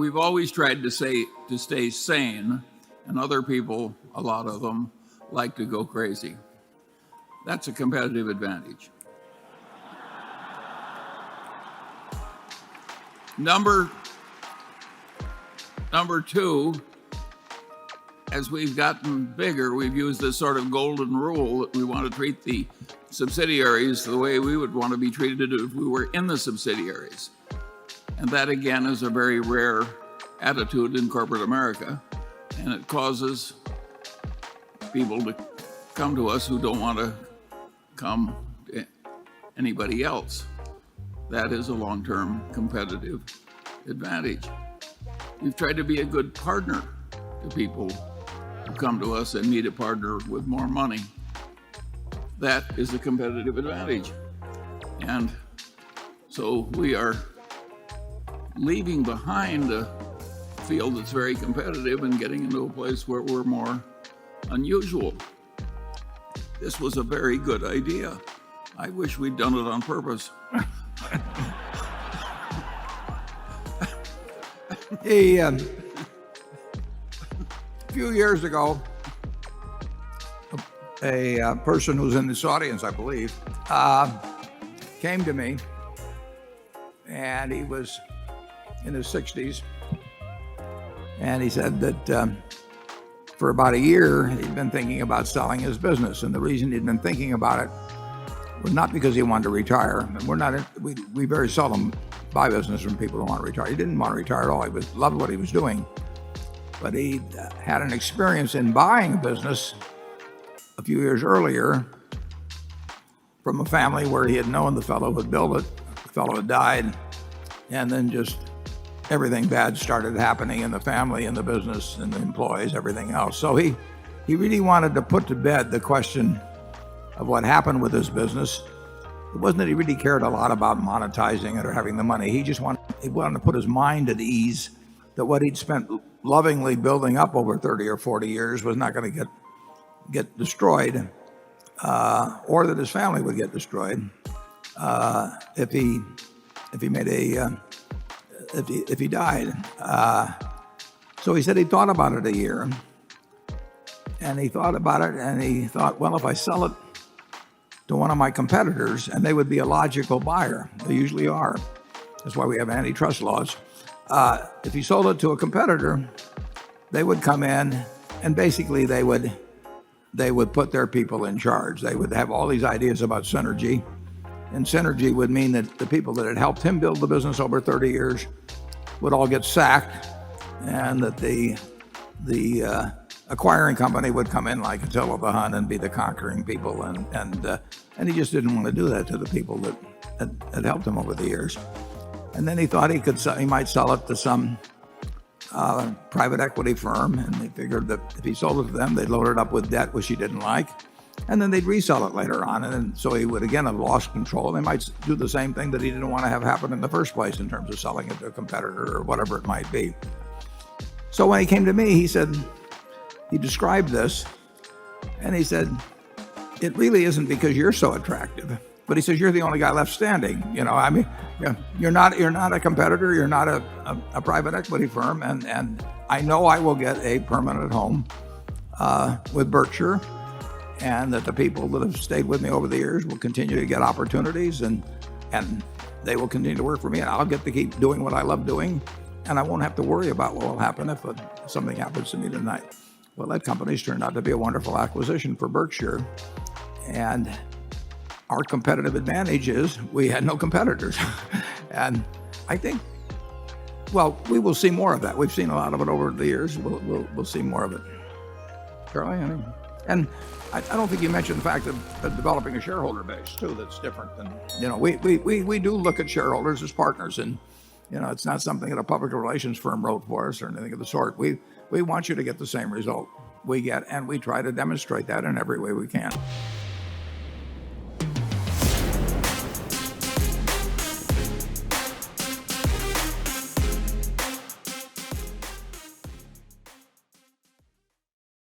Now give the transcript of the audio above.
we've always tried to stay sane, and other people, a lot of them, like to go crazy. That's a competitive advantage. Number two, as we've gotten bigger, we've used this sort of golden rule that we want to treat the subsidiaries the way we would want to be treated if we were in the subsidiaries. And that, again, is a very rare attitude in corporate America, and it causes people to come to us who don't want to come to anybody else. That is a long-term competitive advantage. We've tried to be a good partner to people who come to us and need a partner with more money. That is a competitive advantage. And so we are leaving behind a field that's very competitive and getting into a place where we're more unusual. This was a very good idea. I wish we'd done it on purpose. A few years ago, a person who's in this audience, I believe, came to me, and he was in his 60s, and he said that for about a year he'd been thinking about selling his business, and the reason he'd been thinking about it was not because he wanted to retire. And we very seldom buy business from people who want to retire. He didn't want to retire at all. He loved what he was doing, but he had an experience in buying a business a few years earlier from a family where he had known the fellow who had built it. The fellow had died, and then just everything bad started happening in the family, in the business, and the employees, everything else. So he really wanted to put to bed the question of what happened with his business. It wasn't that he really cared a lot about monetizing it or having the money. He wanted to put his mind at ease that what he'd spent lovingly building up over 30 or 40 years was not going to get destroyed, or that his family would get destroyed if he died. So he said he thought about it a year, and he thought about it, and he thought, well, if I sell it to one of my competitors, and they would be a logical buyer. They usually are. That's why we have antitrust laws. If he sold it to a competitor, they would come in, and basically they would put their people in charge. They would have all these ideas about synergy, and synergy would mean that the people that had helped him build the business over 30 years would all get sacked, and that the acquiring company would come in like Attila the Hun and be the conquering people, and he just didn't want to do that to the people that had helped him over the years. And then he thought he might sell it to some private equity firm, and he figured that if he sold it to them, they'd load it up with debt, which he didn't like, and then they'd resell it later on, and then, so he would again have lost control. They might do the same thing that he didn't want to have happen in the first place in terms of selling it to a competitor or whatever it might be. So when he came to me, he described this, and he said, it really isn't because you're so attractive, but he says, you're the only guy left standing. I mean, you're not a competitor, you're not a private equity firm, and I know I will get a permanent home with Berkshire, and that the people that have stayed with me over the years will continue to get opportunities, and they will continue to work for me, and I'll get to keep doing what I love doing, and I won't have to worry about what will happen if something happens to me tonight. Well, that company's turned out to be a wonderful acquisition for Berkshire, and our competitive advantage is we had no competitors. And I think, well, we will see more of that. We've seen a lot of it over the years. We'll see more of it. Charlie? And I don't think you mentioned the fact of developing a shareholder base too. That's different than, we do look at shareholders as partners, and it's not something that a public relations firm wrote for us or anything of the sort. We want you to get the same result we get, and we try to demonstrate that in every way we can.